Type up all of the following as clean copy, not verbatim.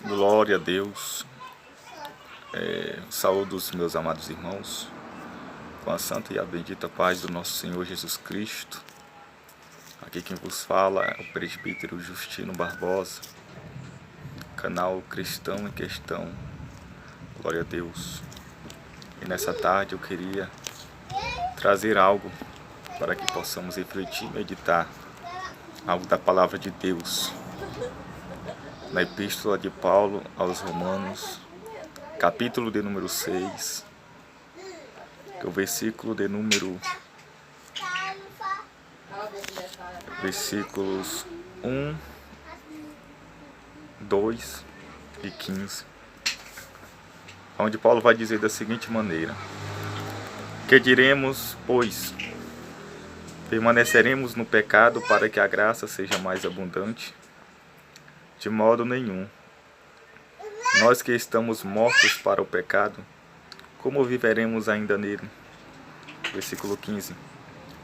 Glória a Deus. Saúdo os meus amados irmãos com a santa e a bendita paz do nosso Senhor Jesus Cristo. Aqui quem vos fala é o presbítero Justino Barbosa, canal Cristão em Questão. Glória a Deus. E nessa tarde eu queria trazer algo para que possamos refletir e meditar algo da palavra de Deus. Na Epístola de Paulo aos Romanos, capítulo de número 6, que é o versículo de número versículos 1, 2 e 15, onde Paulo vai dizer da seguinte maneira: que diremos, pois? Permaneceremos no pecado para que a graça seja mais abundante? De modo nenhum. Nós que estamos mortos para o pecado, como viveremos ainda nele? Versículo 15.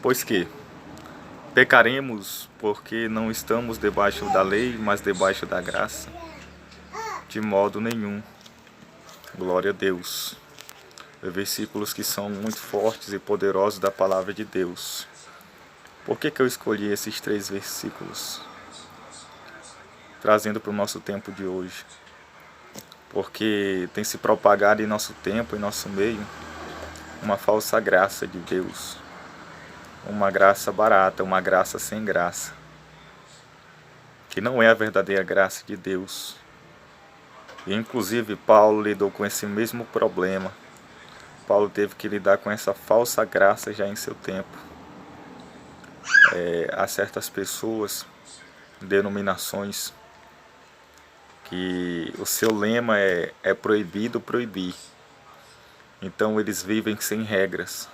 Pois que pecaremos porque não estamos debaixo da lei, mas debaixo da graça? De modo nenhum. Glória a Deus. Versículos que são muito fortes e poderosos da palavra de Deus. Por que eu escolhi esses 3 versículos? Trazendo para o nosso tempo de hoje. Porque tem se propagado em nosso tempo, em nosso meio, uma falsa graça de Deus. Uma graça barata, uma graça sem graça. Que não é a verdadeira graça de Deus. E inclusive Paulo lidou com esse mesmo problema. Paulo teve que lidar com essa falsa graça já em seu tempo. Há certas pessoas, denominações, que o seu lema é proibido proibir. Então eles vivem sem regras,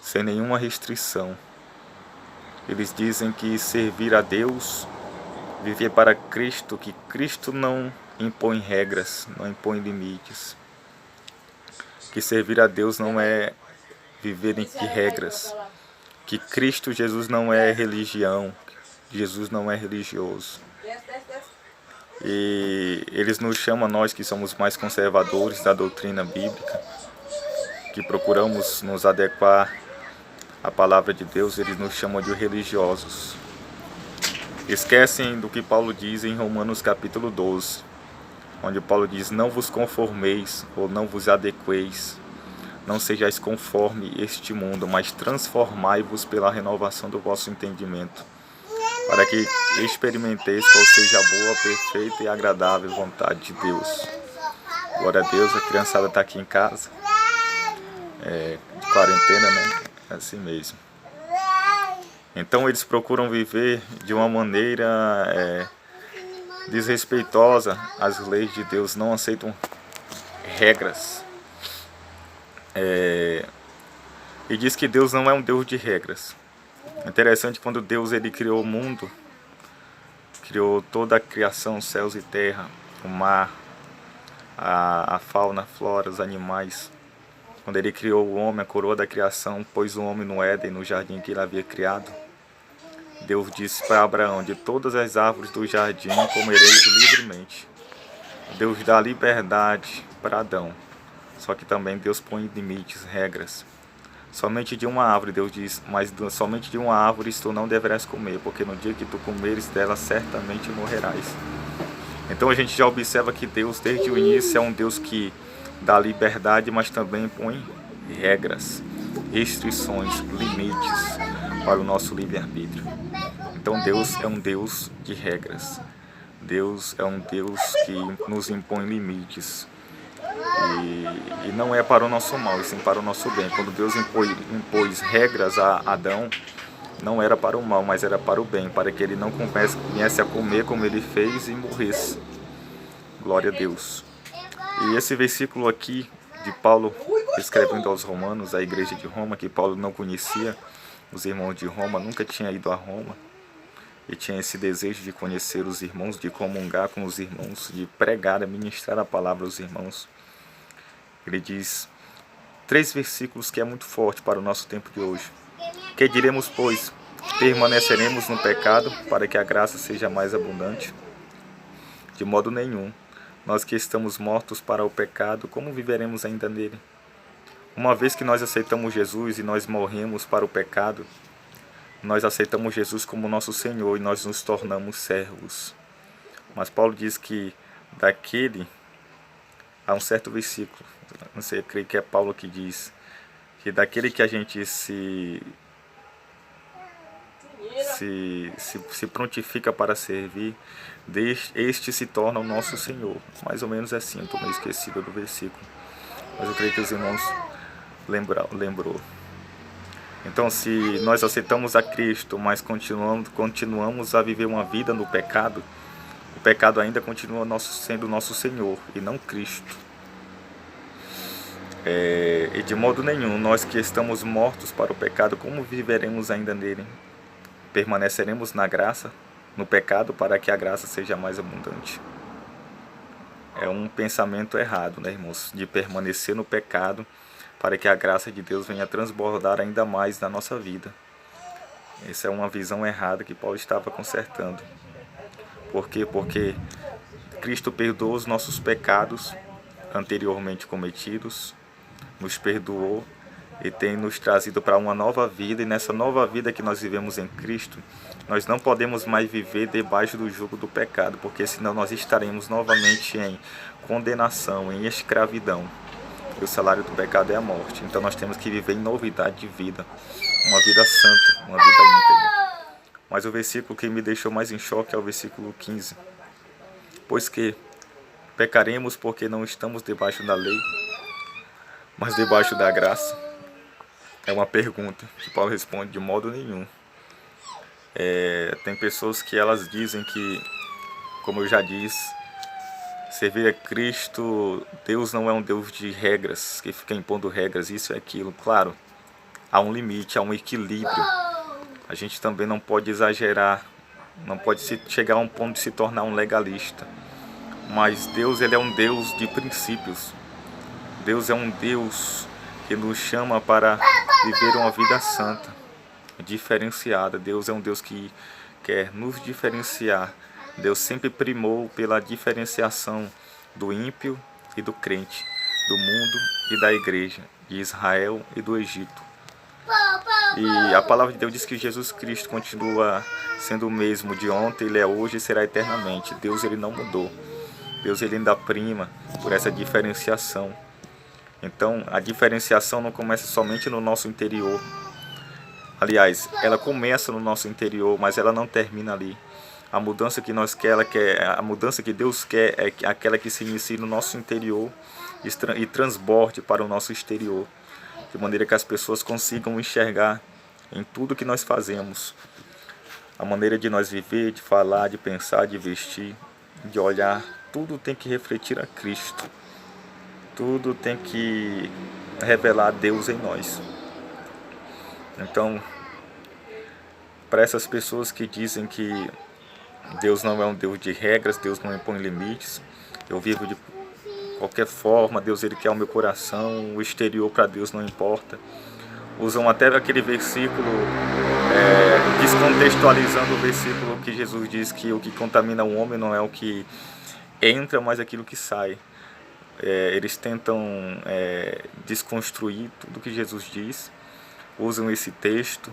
sem nenhuma restrição. Eles dizem que servir a Deus, viver para Cristo, que Cristo não impõe regras, não impõe limites. Que servir a Deus não é viver em regras. Que Cristo Jesus não é religião, Jesus não é religioso. E eles nos chamam, nós que somos mais conservadores da doutrina bíblica, que procuramos nos adequar à palavra de Deus, eles nos chamam de religiosos. Esquecem do que Paulo diz em Romanos capítulo 12, onde Paulo diz: não vos conformeis ou não vos adequeis, não sejais conforme este mundo, mas transformai-vos pela renovação do vosso entendimento, para que experimenteis qual seja a boa, perfeita e agradável vontade de Deus. Glória a Deus, a criançada está aqui em casa, de quarentena, né? É assim mesmo. Então eles procuram viver de uma maneira desrespeitosa às leis de Deus, não aceitam regras. E diz que Deus não é um Deus de regras. Interessante, quando Deus ele criou o mundo, criou toda a criação, céus e terra, o mar, a fauna, a flora, os animais. Quando ele criou o homem, a coroa da criação, pôs o homem no Éden, no jardim que ele havia criado. Deus disse para Abraão: de todas as árvores do jardim comereis livremente. Deus dá liberdade para Adão. Só que também Deus põe limites, regras. Somente de uma árvore, Deus diz, mas somente de uma árvore tu não deverás comer, porque no dia que tu comeres dela, certamente morrerás. Então a gente já observa que Deus, desde o início, é um Deus que dá liberdade, mas também põe regras, restrições, limites para o nosso livre-arbítrio. Então Deus é um Deus de regras. Deus é um Deus que nos impõe limites. E não é para o nosso mal, e sim para o nosso bem. Quando Deus impôs regras a Adão, não era para o mal, mas era para o bem, para que ele não viesse a comer como ele fez e morresse. Glória a Deus. E esse versículo aqui de Paulo, escrevendo aos Romanos, a igreja de Roma, que Paulo não conhecia, os irmãos de Roma, nunca tinha ido a Roma, e tinha esse desejo de conhecer os irmãos, de comungar com os irmãos, de pregar, ministrar a palavra aos irmãos. Ele diz 3 versículos que é muito forte para o nosso tempo de hoje. Que diremos, pois? Permaneceremos no pecado para que a graça seja mais abundante? De modo nenhum. Nós que estamos mortos para o pecado, como viveremos ainda nele? Uma vez que nós aceitamos Jesus e nós morremos para o pecado, nós aceitamos Jesus como nosso Senhor e nós nos tornamos servos. Mas Paulo diz que daquele, há um certo versículo, não sei, eu creio que é Paulo que diz, que daquele que a gente se prontifica para servir, este se torna o nosso Senhor. Mais ou menos assim, estou meio esquecido do versículo, mas eu creio que os irmãos lembrou. Então, se nós aceitamos a Cristo, mas continuamos a viver uma vida no pecado, o pecado ainda continua sendo nosso Senhor e não Cristo. E de modo nenhum, nós que estamos mortos para o pecado, como viveremos ainda nele? Permaneceremos na graça, no pecado, para que a graça seja mais abundante. É um pensamento errado, né, irmãos? De permanecer no pecado para que a graça de Deus venha transbordar ainda mais na nossa vida. Essa é uma visão errada que Paulo estava consertando. Por quê? Porque Cristo perdoou os nossos pecados anteriormente cometidos, nos perdoou e tem nos trazido para uma nova vida, e nessa nova vida que nós vivemos em Cristo, nós não podemos mais viver debaixo do jugo do pecado, porque senão nós estaremos novamente em condenação, em escravidão. E o salário do pecado é a morte. Então nós temos que viver em novidade de vida, uma vida santa, uma vida íntegra. Mas o versículo que me deixou mais em choque é o versículo 15. Pois que pecaremos porque não estamos debaixo da lei, mas debaixo da graça? É uma pergunta que Paulo responde: de modo nenhum. Tem pessoas que elas dizem que, como eu já disse, servir a Cristo, Deus não é um Deus de regras, que fica impondo regras, isso e aquilo. Claro, há um limite, há um equilíbrio. A gente também não pode exagerar, não pode chegar a um ponto de se tornar um legalista. Mas Deus, ele é um Deus de princípios. Deus é um Deus que nos chama para viver uma vida santa, diferenciada. Deus é um Deus que quer nos diferenciar. Deus sempre primou pela diferenciação do ímpio e do crente, do mundo e da igreja, de Israel e do Egito. E a palavra de Deus diz que Jesus Cristo continua sendo o mesmo de ontem, ele é hoje e será eternamente. Deus, ele não mudou. Deus, ele ainda prima por essa diferenciação. Então, a diferenciação não começa somente no nosso interior. Aliás, ela começa no nosso interior, mas ela não termina ali. A mudança que a mudança que Deus quer é aquela que se inicie no nosso interior e transborde para o nosso exterior, de maneira que as pessoas consigam enxergar em tudo que nós fazemos. A maneira de nós viver, de falar, de pensar, de vestir, de olhar, tudo tem que refletir a Cristo. Tudo tem que revelar Deus em nós. Então, para essas pessoas que dizem que Deus não é um Deus de regras, Deus não impõe limites, eu vivo de qualquer forma, Deus, ele quer o meu coração, o exterior para Deus não importa. Usam até aquele versículo, descontextualizando o versículo que Jesus diz que o que contamina o homem não é o que entra, mas aquilo que sai. Eles tentam desconstruir tudo que Jesus diz, usam esse texto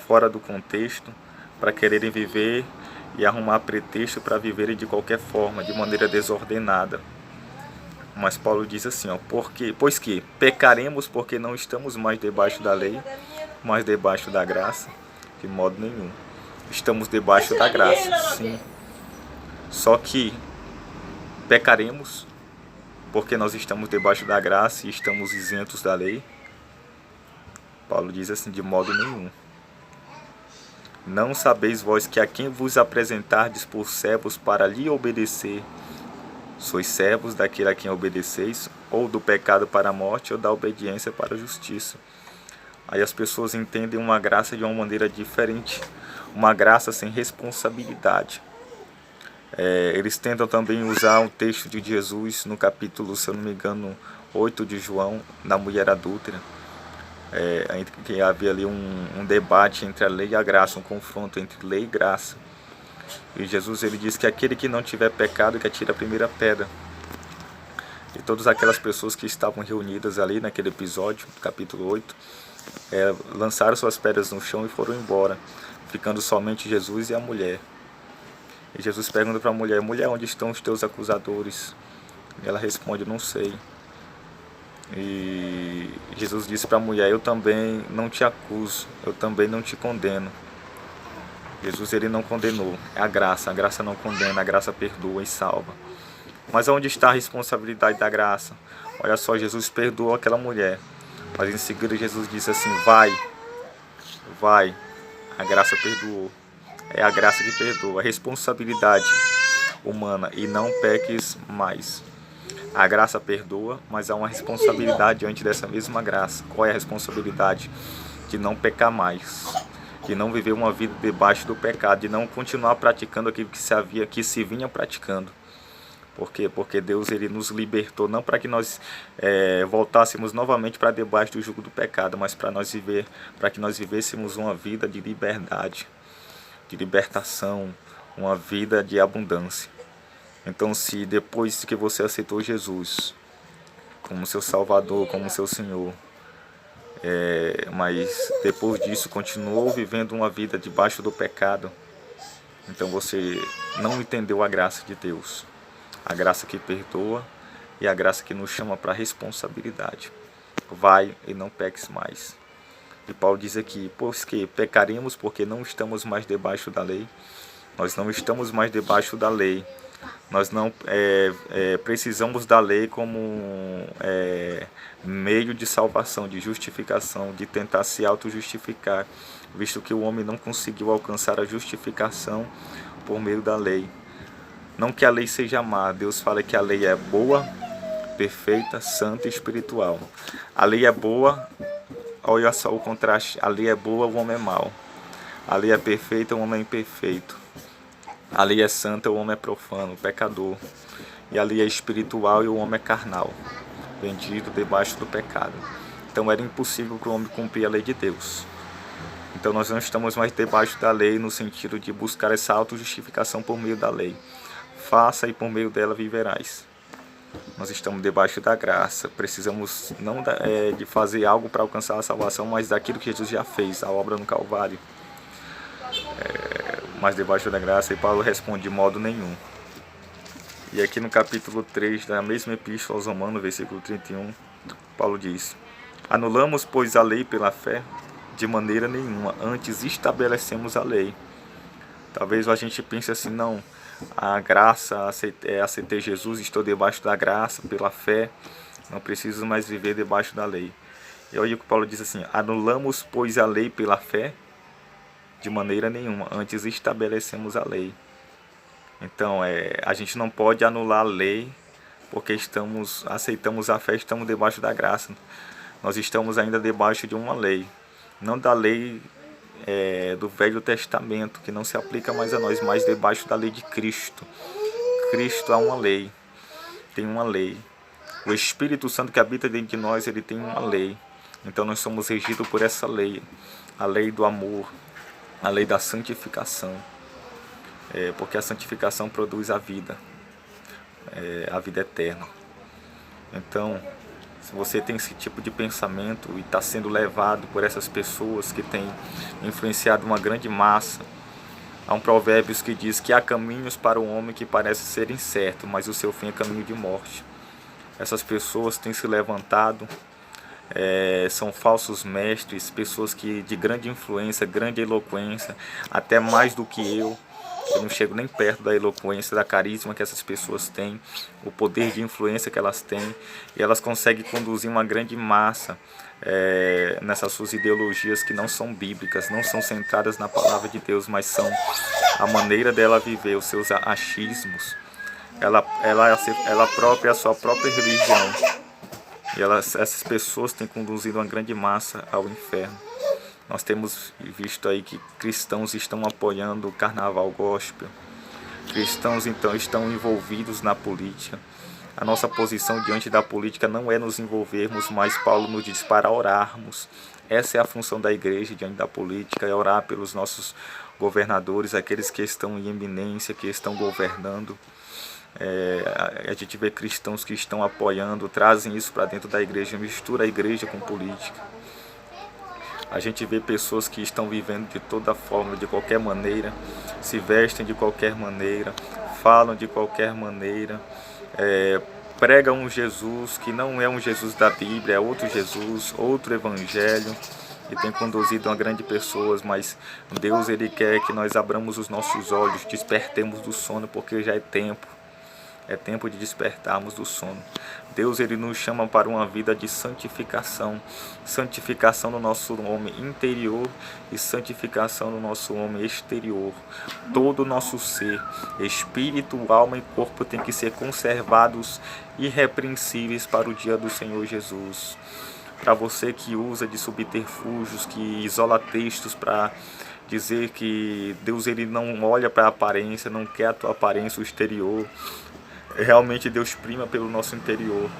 fora do contexto para quererem viver e arrumar pretexto para viverem de qualquer forma, de maneira desordenada. Mas Paulo diz assim, pois que pecaremos porque não estamos mais debaixo da lei, mas debaixo da graça? De modo nenhum. Estamos debaixo da graça, sim. Só que pecaremos porque nós estamos debaixo da graça e estamos isentos da lei? Paulo diz assim, de modo nenhum. Não sabeis vós que a quem vos apresentardes por servos para lhe obedecer, sois servos daquele a quem obedeceis, ou do pecado para a morte, ou da obediência para a justiça. Aí as pessoas entendem uma graça de uma maneira diferente, uma graça sem responsabilidade. Eles tentam também usar o texto de Jesus no capítulo, se eu não me engano, 8 de João, da mulher adúltera, que havia ali um debate entre a lei e a graça, um confronto entre lei e graça. E Jesus, ele diz que aquele que não tiver pecado, que atire a primeira pedra. todas aquelas pessoas que estavam reunidas ali naquele episódio, capítulo 8, lançaram suas pedras no chão e foram embora, ficando somente Jesus e a mulher. E Jesus pergunta para a mulher: mulher, onde estão os teus acusadores? E ela responde: não sei. E Jesus disse para a mulher: eu também não te acuso, eu também não te condeno. Jesus, ele não condenou, é a graça não condena, a graça perdoa e salva. Mas onde está a responsabilidade da graça? Olha só, Jesus perdoou aquela mulher, mas em seguida Jesus disse assim: vai, a graça perdoou. É a graça que perdoa, a responsabilidade humana, e não peques mais. A graça perdoa, mas há uma responsabilidade diante dessa mesma graça. Qual é a responsabilidade? De não pecar mais, de não viver uma vida debaixo do pecado, de não continuar praticando aquilo que se vinha praticando. Por quê? Porque Deus, ele nos libertou, não para que nós voltássemos novamente para debaixo do jugo do pecado, mas para que nós vivêssemos uma vida de liberdade, de libertação, uma vida de abundância. Então, se depois que você aceitou Jesus como seu Salvador, como seu Senhor, mas depois disso continuou vivendo uma vida debaixo do pecado, então você não entendeu a graça de Deus, a graça que perdoa e a graça que nos chama para a responsabilidade. Vai e não peques mais. E Paulo diz aqui: pois que pecaremos porque não estamos mais debaixo da lei. Nós não estamos mais debaixo da lei. Nós não precisamos da lei como meio de salvação, de justificação, de tentar se auto-justificar, visto que o homem não conseguiu alcançar a justificação por meio da lei. Não que a lei seja má, Deus fala que a lei é boa, perfeita, santa e espiritual. A lei é boa, olha só o contraste: a lei é boa, o homem é mau. A lei é perfeita, o homem é imperfeito. A lei é santa, o homem é profano, pecador. E a lei é espiritual e o homem é carnal, vendido debaixo do pecado. Então era impossível para o homem cumprir a lei de Deus. Então nós não estamos mais debaixo da lei no sentido de buscar essa autojustificação por meio da lei. Faça e por meio dela viverás. Nós estamos debaixo da graça. Precisamos não de fazer algo para alcançar a salvação, mas daquilo que Jesus já fez, a obra no Calvário. Mas debaixo da graça, e Paulo responde: de modo nenhum. E aqui no capítulo 3 da mesma epístola aos Romanos, versículo 31, Paulo diz: anulamos, pois, a lei pela fé? De maneira nenhuma, antes estabelecemos a lei. Talvez a gente pense assim: não, a graça, aceitei Jesus, estou debaixo da graça, pela fé, não preciso mais viver debaixo da lei. E olha o que Paulo diz assim: anulamos, pois, a lei pela fé? De maneira nenhuma, antes estabelecemos a lei. Então, a gente não pode anular a lei porque aceitamos a fé, estamos debaixo da graça. Nós estamos ainda debaixo de uma lei, não da lei do Velho Testamento, que não se aplica mais a nós, mas debaixo da lei de Cristo. Cristo é uma lei, tem uma lei. O Espírito Santo que habita dentro de nós, ele tem uma lei. Então nós somos regidos por essa lei, a lei do amor, a lei da santificação, porque a santificação produz a vida eterna. Então, se você tem esse tipo de pensamento e está sendo levado por essas pessoas que têm influenciado uma grande massa, há um provérbio que diz que há caminhos para o homem que parecem ser incertos, mas o seu fim é caminho de morte. Essas pessoas têm se levantado, são falsos mestres, pessoas de grande influência, grande eloquência, até mais do que eu não chego nem perto da eloquência, da carisma que essas pessoas têm, o poder de influência que elas têm, e elas conseguem conduzir uma grande massa nessas suas ideologias que não são bíblicas, não são centradas na palavra de Deus, mas são a maneira dela viver, os seus achismos, ela própria, a sua própria religião. E essas pessoas têm conduzido uma grande massa ao inferno. Nós temos visto aí que cristãos estão apoiando o carnaval gospel. Cristãos então estão envolvidos na política. A nossa posição diante da política não é nos envolvermos, mas Paulo nos diz para orarmos. Essa é a função da igreja diante da política, é orar pelos nossos governadores, aqueles que estão em eminência, que estão governando. A gente vê cristãos que estão apoiando, trazem isso para dentro da igreja, mistura a igreja com política. A gente vê pessoas que estão vivendo de toda forma, de qualquer maneira, se vestem de qualquer maneira, falam de qualquer maneira, pregam um Jesus que não é um Jesus da Bíblia, é outro Jesus, outro evangelho, e tem conduzido uma grande pessoas, mas Deus ele quer que nós abramos os nossos olhos, despertemos do sono, porque já é tempo de despertarmos do sono. Deus ele nos chama para uma vida de santificação, santificação no nosso homem interior e santificação no nosso homem exterior. Todo o nosso ser, espírito, alma e corpo tem que ser conservados irrepreensíveis para o dia do Senhor Jesus. Para você que usa de subterfúgios, que isola textos para dizer que Deus ele não olha para a aparência, não quer a tua aparência, o exterior. Realmente Deus prima pelo nosso interior.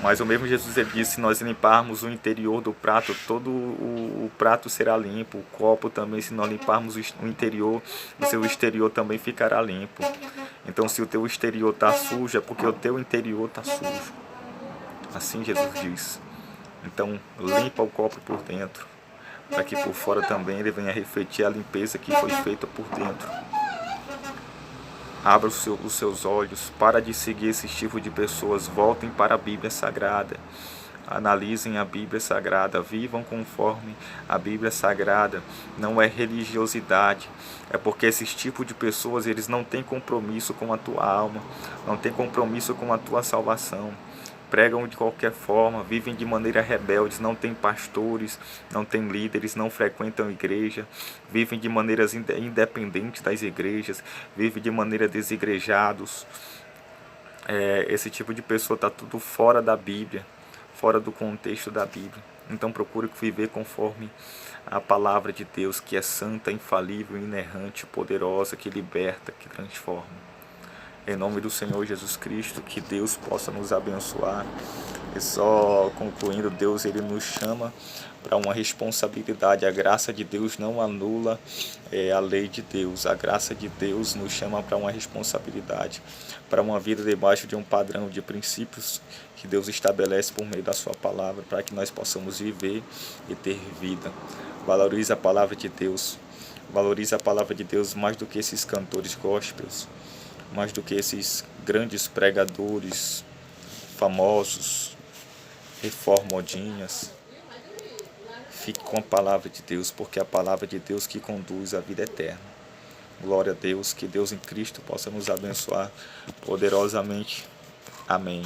Mas o mesmo Jesus ele disse, se nós limparmos o interior do prato, todo o prato será limpo. O copo também, se nós limparmos o interior, o seu exterior também ficará limpo. Então se o teu exterior está sujo, é porque o teu interior está sujo. Assim Jesus diz. Então limpa o copo por dentro, para que por fora também ele venha refletir a limpeza que foi feita por dentro. Abra os seus olhos, para de seguir esse tipo de pessoas, voltem para a Bíblia Sagrada, analisem a Bíblia Sagrada, vivam conforme a Bíblia Sagrada. Não é religiosidade, é porque esses tipos de pessoas eles não têm compromisso com a tua alma, não têm compromisso com a tua salvação. Pregam de qualquer forma, vivem de maneira rebelde, não têm pastores, não têm líderes, não frequentam igreja, vivem de maneiras independentes das igrejas, vivem de maneira desigrejados. Esse tipo de pessoa está tudo fora da Bíblia, fora do contexto da Bíblia. Então procure viver conforme a palavra de Deus, que é santa, infalível, inerrante, poderosa, que liberta, que transforma. Em nome do Senhor Jesus Cristo, que Deus possa nos abençoar. E só concluindo, Deus ele nos chama para uma responsabilidade. A graça de Deus não anula a lei de Deus. A graça de Deus nos chama para uma responsabilidade, para uma vida debaixo de um padrão de princípios que Deus estabelece por meio da sua palavra, para que nós possamos viver e ter vida. Valorize a palavra de Deus. Valorize a palavra de Deus mais do que esses cantores gospels, mais do que esses grandes pregadores famosos, reformodinhas. Fique com a palavra de Deus, porque é a palavra de Deus que conduz à vida eterna. Glória a Deus, que Deus em Cristo possa nos abençoar poderosamente. Amém.